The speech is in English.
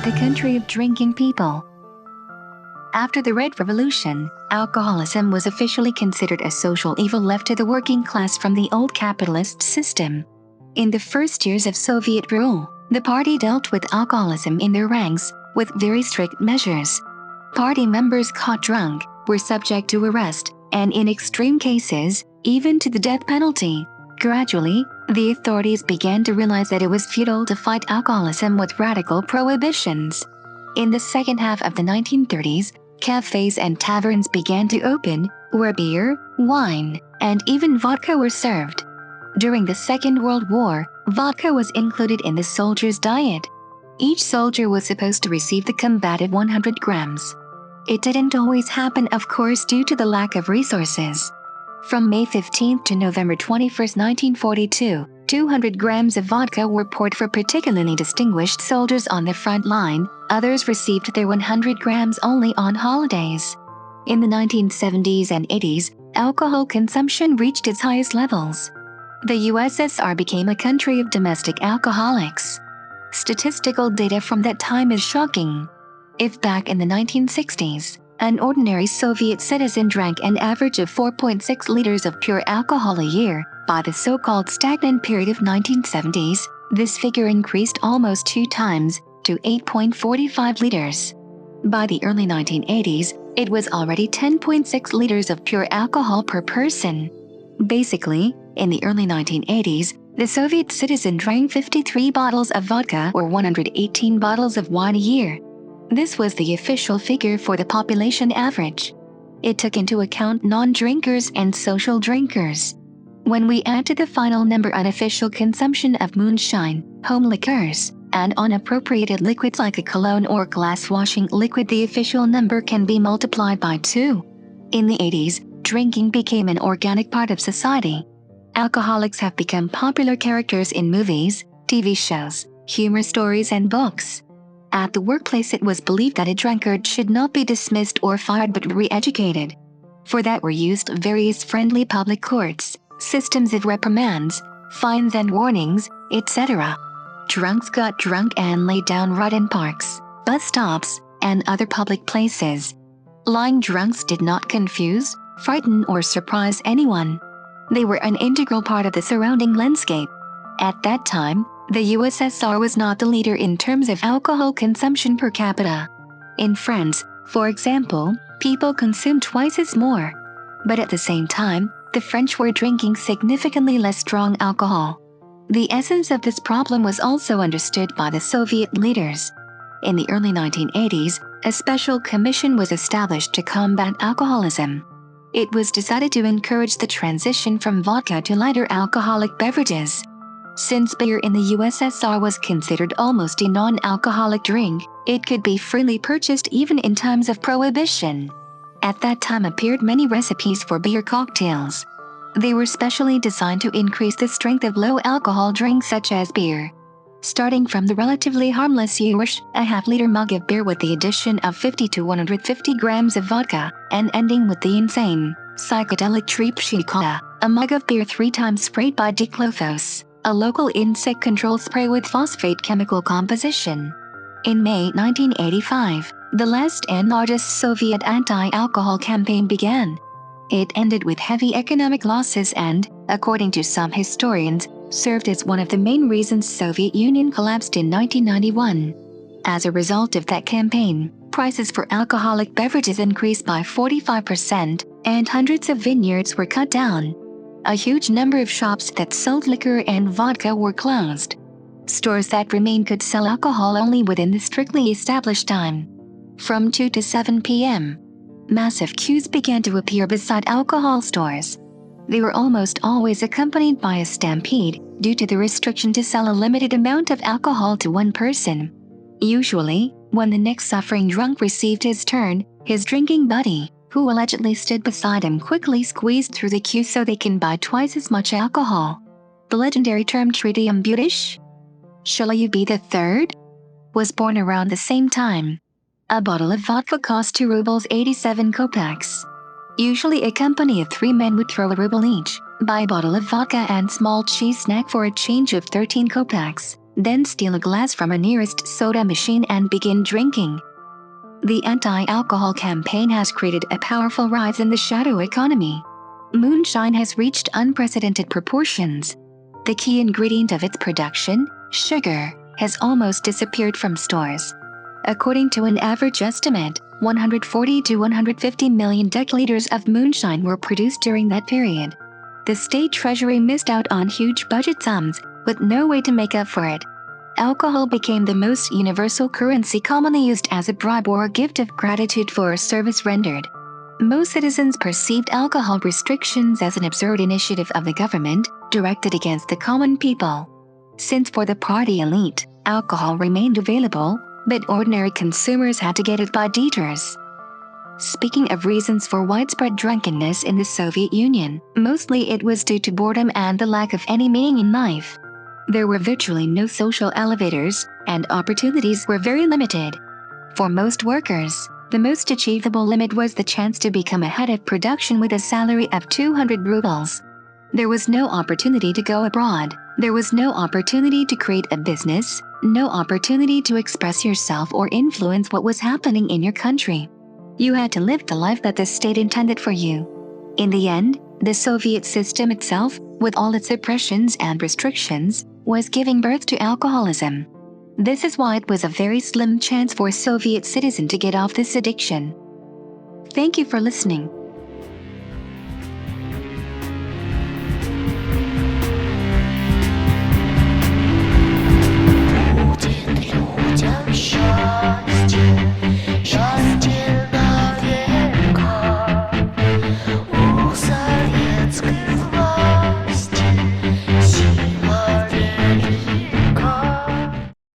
the country of drinking people. After the Red Revolution, alcoholism was officially considered a social evil left to the working class from the old capitalist system. In the first years of Soviet rule, the party dealt with alcoholism in their ranks with very strict measures. Party members caught drunk were subject to arrest, and in extreme cases, even to the death penalty. Gradually, the authorities began to realize that it was futile to fight alcoholism with radical prohibitions. In the second half of the 1930s, cafes and taverns began to open, where beer, wine, and even vodka were served. During the Second World War, vodka was included in the soldiers' diet. Each soldier was supposed to receive the combative 100 grams. It didn't always happen, of course, due to the lack of resources. From May 15 to November 21, 1942, 200 grams of vodka were poured for particularly distinguished soldiers on the front line. Others received their 100 grams only on holidays. In the 1970s and 80s, alcohol consumption reached its highest levels. The USSR became a country of domestic alcoholics. Statistical data from that time is shocking. If back in the 1960s, an ordinary Soviet citizen drank an average of 4.6 liters of pure alcohol a year, by the so-called stagnant period of 1970s, this figure increased almost 2 times, to 8.45 liters. By the early 1980s, it was already 10.6 liters of pure alcohol per person. Basically, in the early 1980s, the Soviet citizen drank 53 bottles of vodka or 118 bottles of wine a year. This was the official figure for the population average. It took into account non-drinkers and social drinkers. When we add to the final number unofficial consumption of moonshine, home liquors, and unappropriated liquids like a cologne or glass washing liquid, the official number can be multiplied by 2. In the 80s, drinking became an organic part of society. Alcoholics have become popular characters in movies, TV shows, humor stories, and books. At the workplace, it was believed that a drunkard should not be dismissed or fired but re-educated. For that were used various friendly public courts, systems of reprimands, fines and warnings, etc. Drunks got drunk and lay down right in parks, bus stops, and other public places. Lying drunks did not confuse, frighten, or surprise anyone. They were an integral part of the surrounding landscape. At that time, the USSR was not the leader in terms of alcohol consumption per capita. In France, for example, people consumed twice as more. But at the same time, the French were drinking significantly less strong alcohol. The essence of this problem was also understood by the Soviet leaders. In the early 1980s, a special commission was established to combat alcoholism. It was decided to encourage the transition from vodka to lighter alcoholic beverages. Since beer in the USSR was considered almost a non-alcoholic drink, it could be freely purchased even in times of prohibition. At that time appeared many recipes for beer cocktails. They were specially designed to increase the strength of low-alcohol drinks such as beer. Starting from the relatively harmless Ush, a half-liter mug of beer with the addition of 50 to 150 grams of vodka, and ending with the insane, psychedelic Tripshika, a mug of beer 3 times sprayed by diclothos, a local insect control spray with phosphate chemical composition. In May 1985, the last and largest Soviet anti-alcohol campaign began. It ended with heavy economic losses and, according to some historians, served as one of the main reasons Soviet Union collapsed in 1991. As a result of that campaign, prices for alcoholic beverages increased by 45%, and hundreds of vineyards were cut down. A huge number of shops that sold liquor and vodka were closed. Stores that remained could sell alcohol only within the strictly established time. From 2 to 7 p.m., massive queues began to appear beside alcohol stores. They were almost always accompanied by a stampede due to the restriction to sell a limited amount of alcohol to one person. Usually, when the next suffering drunk received his turn, his drinking buddy, who allegedly stood beside him, quickly squeezed through the queue so they can buy twice as much alcohol. The legendary term Tritium Butish, shall you be the third, was born around the same time. A bottle of vodka cost 2 rubles 87 kopecks. Usually a company of 3 men would throw a ruble each, buy a bottle of vodka and small cheese snack for a change of 13 kopecks. then steal a glass from a nearest soda machine and begin drinking. The anti-alcohol campaign has created a powerful rise in the shadow economy. Moonshine has reached unprecedented proportions. The key ingredient of its production, sugar, has almost disappeared from stores. According to an average estimate, 140 to 150 million deciliters of moonshine were produced during that period. The state treasury missed out on huge budget sums, with no way to make up for it. Alcohol became the most universal currency commonly used as a bribe or a gift of gratitude for a service rendered. Most citizens perceived alcohol restrictions as an absurd initiative of the government, directed against the common people. Since for the party elite, alcohol remained available, but ordinary consumers had to get it by liters. Speaking of reasons for widespread drunkenness in the Soviet Union, mostly it was due to boredom and the lack of any meaning in life. There were virtually no social elevators, and opportunities were very limited. For most workers, the most achievable limit was the chance to become a head of production with a salary of 200 rubles. There was no opportunity to go abroad. There was no opportunity to create a business, no opportunity to express yourself or influence what was happening in your country. You had to live the life that the state intended for you. In the end, the Soviet system itself, with all its oppressions and restrictions, was giving birth to alcoholism. This is why it was a very slim chance for a Soviet citizen to get off this addiction. Thank you for listening.